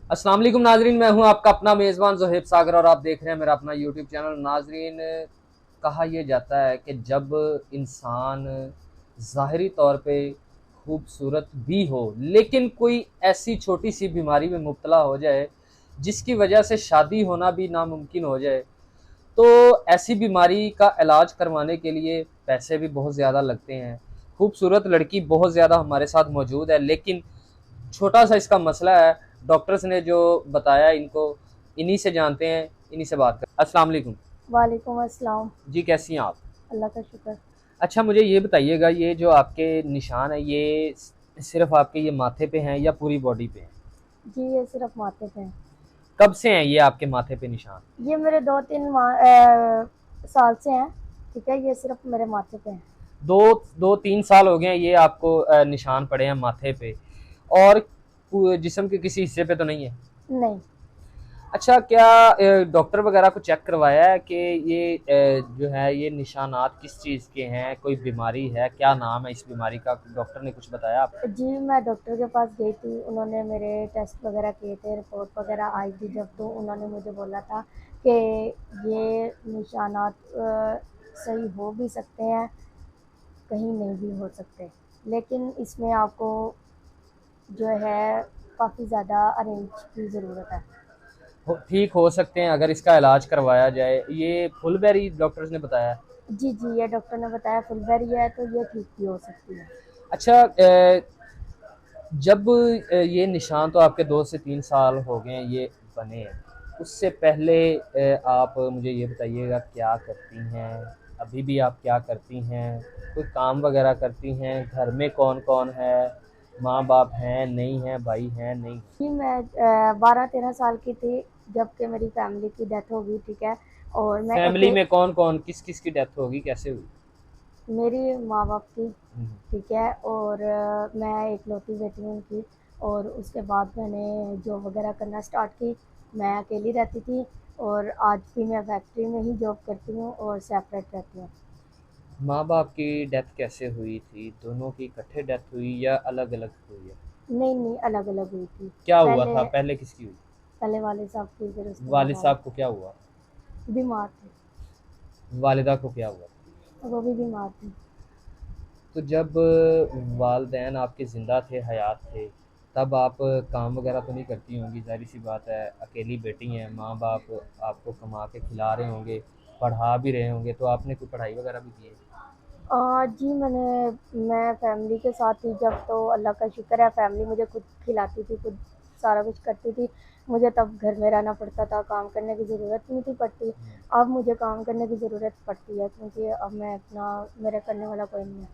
अस्सलाम वालेकुम नाजरीन, मैं हूं आपका अपना मेज़बान ज़ोहेब सागर और आप देख रहे हैं मेरा अपना यूट्यूब चैनल। नाजरीन, कहा यह जाता है कि जब इंसान ज़ाहिरी तौर पे खूबसूरत भी हो लेकिन कोई ऐसी छोटी सी बीमारी में मुब्तला हो जाए जिसकी वजह से शादी होना भी नामुमकिन हो जाए, तो ऐसी बीमारी का इलाज करवाने के लिए पैसे भी बहुत ज़्यादा लगते हैं। खूबसूरत लड़की बहुत ज़्यादा हमारे साथ मौजूद है, लेकिन छोटा सा इसका मसला है। डॉक्टर्स ने जो बताया इनको, इन्हीं से जानते हैं, इन्हीं से बात कर। अस्सलाम वालेकुम। वालेकुम अस्सलाम। जी, कैसी हैं आप? अल्लाह का शुक्र। अच्छा, मुझे ये बताइएगा, ये जो आपके निशान है ये सिर्फ आपके ये माथे पे हैं या पूरी बॉडी पे हैं? जी ये सिर्फ माथे पे है। कब से हैं ये आपके माथे पे निशान? ये मेरे 2-3 साल से हैं। ठीक है, ये सिर्फ मेरे माथे पे है। दो 2-3 साल हो गए हैं ये आपको निशान पड़े हैं माथे पे, और जिस्म के किसी हिस्से पे तो नहीं है? नहीं। अच्छा, क्या डॉक्टर वगैरह को चेक करवाया है कि ये जो है ये निशानात किस चीज़ के हैं? कोई बीमारी है? क्या नाम है इस बीमारी का? डॉक्टर ने कुछ बताया आपको? जी मैं डॉक्टर के पास गई थी, उन्होंने मेरे टेस्ट वगैरह किए थे, रिपोर्ट वगैरह आई थी जब, तो उन्होंने मुझे बोला था कि ये निशानात सही हो भी सकते हैं, कहीं नहीं भी हो सकते, लेकिन इसमें आपको जो है काफ़ी ज़्यादा अरेंज की ज़रूरत है। ठीक हो सकते हैं अगर इसका इलाज करवाया जाए। ये फुलबेरी डॉक्टर्स ने बताया है। जी जी, ये डॉक्टर ने बताया फुलबेरी है तो ये ठीक भी हो सकती है। अच्छा, जब ये निशान तो आपके 2 से 3 साल हो गए हैं ये बने हैं, उससे पहले आप मुझे ये बताइएगा क्या करती हैं? अभी भी आप क्या करती हैं? कोई काम वगैरह करती हैं? घर में कौन कौन है? माँ बाप हैं, नहीं हैं, भाई हैं, नहीं? जी मैं 12-13 साल की थी जबकि मेरी फैमिली की डेथ हो गई। ठीक है, और मैं फैमिली में कौन कौन, किस किस की डेथ होगी, कैसे हुई? मेरी माँ बाप की। हम्म। ठीक है, और मैं इकलौती बेटी हूँ उनकी। और उसके बाद मैंने जॉब वगैरह करना स्टार्ट की। मैं अकेली रहती थी, और आज भी मैं फैक्ट्री में ही जॉब करती हूँ और सेपरेट रहती हूँ। माँ बाप की डेथ कैसे हुई थी? दोनों की इकट्ठे डेथ हुई या अलग अलग हुई है? नहीं नहीं, अलग अलग हुई थी। क्या हुआ पहले था? पहले किसकी हुई? पहले वाले साहब की, फिर उसके बाद वालिद आप। साहब को क्या हुआ? बीमार थे। वालिदा को क्या हुआ? वो भी बीमार थी। तो जब वालदैन आपके ज़िंदा थे, हयात थे, तब आप काम वगैरह तो नहीं करती होंगी? ज़ाहिर सी बात है, अकेली बेटी हैं, माँ बाप आपको कमा के खिला रहे होंगे, पढ़ा भी रहे होंगे, तो आपने कोई पढ़ाई वगैरह भी की है? जी मैं फैमिली के साथ थी जब, तो अल्लाह का शुक्र है फैमिली मुझे खुद खिलाती थी, खुद सारा कुछ करती थी। मुझे तब घर में रहना पड़ता था, काम करने की ज़रूरत नहीं थी पड़ती। अब मुझे काम करने की ज़रूरत पड़ती है क्योंकि अब मैं अपना, मेरा करने वाला कोई नहीं है।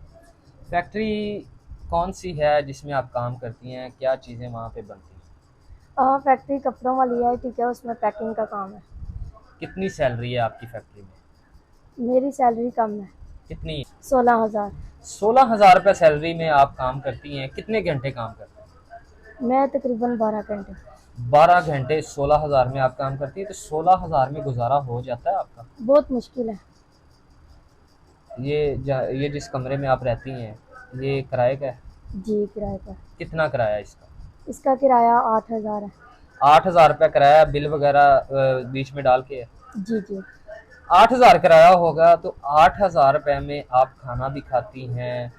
फैक्ट्री कौन सी है जिसमें आप काम करती हैं? क्या चीज़ें वहाँ पे बनती हैं? फैक्ट्री कपड़ों वाली है। ठीक है, उसमें पैकिंग का काम है। कितनी सैलरी है आपकी फैक्ट्री में? मेरी सैलरी कम है। कितनी? 16,000। 16,000 रुपये सैलरी में आप काम करती हैं? कितने घंटे काम करती हैं? मैं तकरीबन 12 घंटे। 12 घंटे 16,000 में आप काम करती हैं, तो 16,000 में गुजारा हो जाता है आपका? बहुत मुश्किल है। ये जिस कमरे में आप रहती हैं, ये किराए का है? जी किराए पर। कितना किराया है इसका? इसका किराया 8,000 है। 8,000 रुपया किराया, बिल वगैरह बीच में डाल के है? जी जी। 8,000 किराया होगा, तो 8,000 रुपये में आप खाना भी खाती हैं,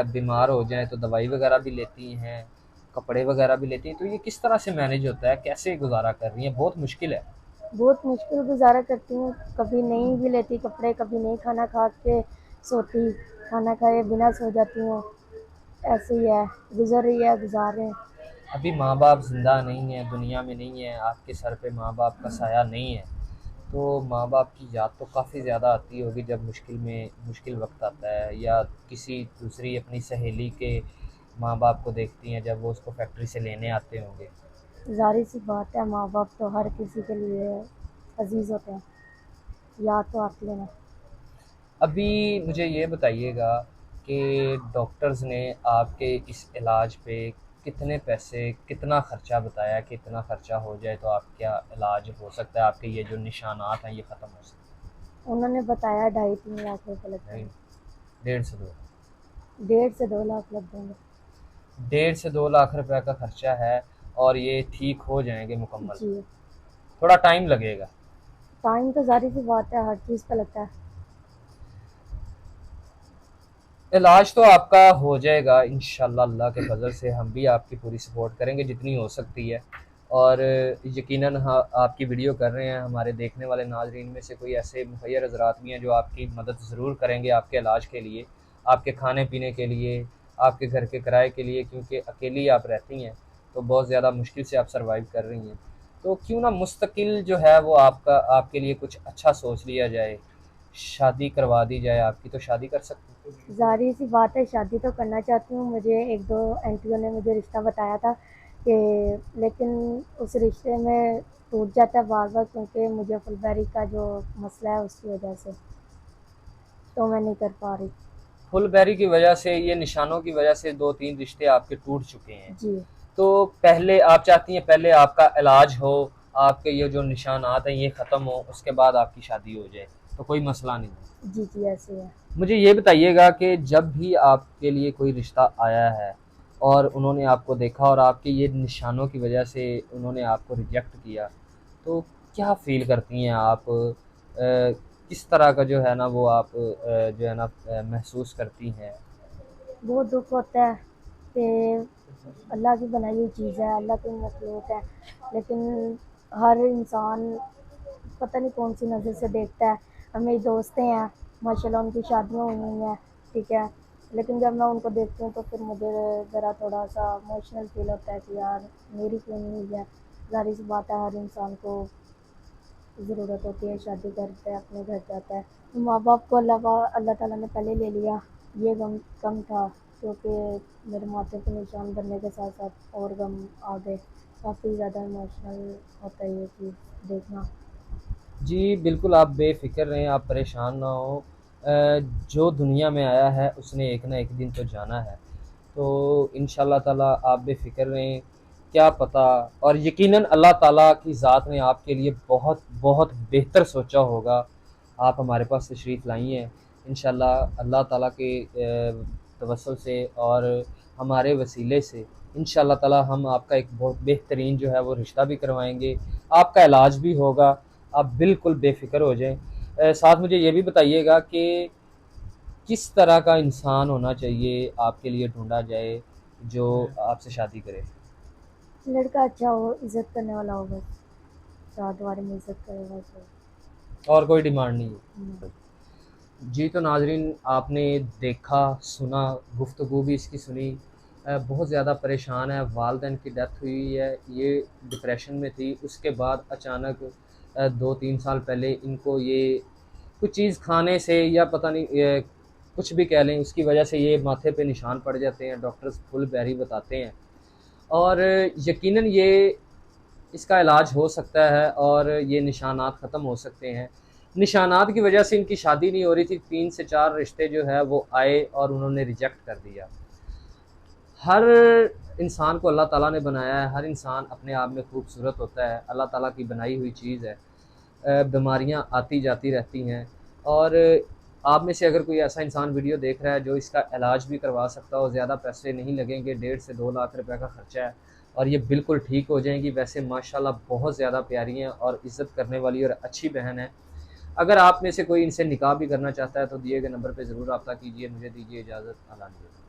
बीमार हो जाए तो दवाई वगैरह भी लेती हैं, कपड़े वगैरह भी लेती हैं, तो ये किस तरह से मैनेज होता है? कैसे गुजारा कर रही हैं? बहुत मुश्किल है। बहुत मुश्किल गुजारा करती हूँ, कभी नहीं भी लेती कपड़े, कभी नहीं खाना खा के सोती, खाना खाए बिना सो जाती हूँ। ऐसे ही है, गुजर रही है, गुजार रहे हैं। अभी माँ बाप ज़िंदा नहीं है, दुनिया में नहीं है, आपके सर पे माँ बाप का साया नहीं है, तो माँ बाप की याद तो काफ़ी ज़्यादा आती होगी जब मुश्किल वक्त आता है, या किसी दूसरी अपनी सहेली के माँ बाप को देखती हैं जब वो उसको फैक्ट्री से लेने आते होंगे। जारी सी बात है, माँ बाप तो हर किसी के लिए अजीज़ होते हैं। याद तो आती है ना। अभी मुझे ये बताइएगा कि डॉक्टर्स ने आपके इस इलाज पे कितने पैसे, कितना ख़र्चा बताया कि इतना ख़र्चा हो जाए तो आपका इलाज हो सकता है, आपके ये जो निशानात हैं ये ख़त्म हो सकते उन्होंने बताया 2.5-3 लाख रुपए लग हैं? नहीं, जाएंगे। 1.5 से 2? 1.5 से 2 लाख लग जाएंगे। 1.5 से 2 लाख रुपए का खर्चा है। और ये ठीक हो जाएंगे मुकम्मल? जी। थोड़ा टाइम लगेगा। टाइम तो ज़ाहिर सी बात है, हर चीज़ पे लगता है। इलाज तो आपका हो जाएगा इंशाल्लाह, अल्लाह के फजल से हम भी आपकी पूरी सपोर्ट करेंगे जितनी हो सकती है। और यकीनन आपकी वीडियो कर रहे हैं, हमारे देखने वाले नाजरीन में से कोई ऐसे मुखैर हज़रात भी हैं जो आपकी मदद ज़रूर करेंगे आपके इलाज के लिए, आपके खाने पीने के लिए, आपके घर के किराए के लिए, क्योंकि अकेली आप रहती हैं तो बहुत ज़्यादा मुश्किल से आप सर्वाइव कर रही हैं। तो क्यों ना मुस्तकिल जो है वो आपके लिए कुछ अच्छा सोच लिया जाए, शादी करवा दी जाए आपकी, तो शादी कर सकते हैं। ज़ाहिर सी बात है, शादी तो करना चाहती हूँ। मुझे 1-2 आंटियों ने मुझे रिश्ता बताया था कि, लेकिन उस रिश्ते में टूट जाता है बार-बार, क्योंकि मुझे फुलबेरी का जो मसला है उसकी वजह से, तो मैं नहीं कर पा रही। फुलबेरी की वजह से, ये निशानों की वजह से 2-3 रिश्ते आपके टूट चुके हैं। जी। तो पहले आप चाहती हैं पहले आपका इलाज हो, आपके ये जो निशानात हैं ये ख़त्म हो, उसके बाद आपकी शादी हो जाए, तो कोई मसला नहीं है। जी, जी, ऐसे है। मुझे ये बताइएगा कि जब भी आपके लिए कोई रिश्ता आया है और उन्होंने आपको देखा और आपके ये निशानों की वजह से उन्होंने आपको रिजेक्ट किया, तो क्या फ़ील करती हैं आप? किस तरह का जो है ना वो आप जो है ना महसूस करती हैं? बहुत दुःख होता है कि अल्लाह की बनाई हुई चीज़ है, अल्लाह की मखलूक है, लेकिन हर इंसान पता नहीं कौन-सी नज़र से देखता है। अब मेरी दोस्तें हैं, माशाल्लाह उनकी शादियाँ हुई हुई हैं, ठीक है। लेकिन जब मैं उनको देखती हूँ तो फिर मुझे ज़रा थोड़ा-सा इमोशनल फ़ील होता है कि यार मेरी क्यों नहीं हुई है। ज़ाहिर-सी बात है, हर इंसान को ज़रूरत होती है, शादी करता है, अपने घर जाता है। माँ-बाप को अल्लाह ताला ने पहले ले लिया, ये गम कम था, क्योंकि मेरे माथे पे निशान बनने के साथ-साथ और गम आ गए। काफ़ी ज़्यादा इमोशनल होता है ये चीज़ देखना। जी, बिल्कुल आप बेफ़िक्र रहें, आप परेशान ना हों। जो दुनिया में आया है उसने एक ना एक दिन तो जाना है। तो इंशाअल्लाह ताला आप बेफ़िक्र रहें, क्या पता, और यकीनन अल्लाह ताला की ज़ात ने आपके लिए बहुत बहुत बेहतर सोचा होगा। आप हमारे पास तशरीफ़ लाई हैं, इंशाअल्लाह अल्लाह ताला के तवस्सुल से और हमारे वसीले से इंशाअल्लाह ताला हम आपका एक बहुत बेहतरीन जो है वो रिश्ता भी करवाएँगे, आपका इलाज भी होगा। आप बिल्कुल बेफ़िक्र हो जाएँ। साथ मुझे ये भी बताइएगा कि किस तरह का इंसान होना चाहिए आपके लिए ढूँढा जाए जो आपसे शादी करे? लड़का अच्छा हो, इज़्ज़त करने वाला हो बस, चार-दीवारी में इज़्ज़त करे बस वो। और कोई डिमांड नहीं हुँ। है। जी, तो नाज़रीन आपने देखा, सुना, गुफ्तगू भी इसकी सुनी। बहुत ज़्यादा परेशान है, वालिदैन की डेथ हुई है, ये डिप्रेशन में थी, उसके बाद अचानक 2-3 साल पहले इनको ये कुछ चीज़ खाने से या पता नहीं कुछ भी कह लें, उसकी वजह से ये माथे पे निशान पड़ जाते हैं, डॉक्टर्स फुलबेरी बताते हैं। और यकीनन ये इसका इलाज हो सकता है और ये निशानात ख़त्म हो सकते हैं। निशानात की वजह से इनकी शादी नहीं हो रही थी, 3 से 4 रिश्ते जो है वो आए और उन्होंने रिजेक्ट कर दिया। हर इंसान को अल्लाह ताला ने बनाया है, हर इंसान अपने आप में खूबसूरत होता है, अल्लाह ताला की बनाई हुई चीज़ है। बीमारियाँ आती जाती रहती हैं और आप में से अगर कोई ऐसा इंसान वीडियो देख रहा है जो इसका इलाज भी करवा सकता हो, ज़्यादा पैसे नहीं लगेंगे, 1.5 से 2 लाख रुपए का खर्चा है और ये बिल्कुल ठीक हो जाएँगी। वैसे माशाल्लाह बहुत ज़्यादा प्यारी हैं और इज़्ज़त करने वाली और अच्छी बहन है। अगर आप में से कोई इनसे निकाह भी करना चाहता है तो दिए गए नंबर पे ज़रूर रब्ता कीजिए। मुझे दीजिए इजाज़त। अल्लाह हाफ़िज़।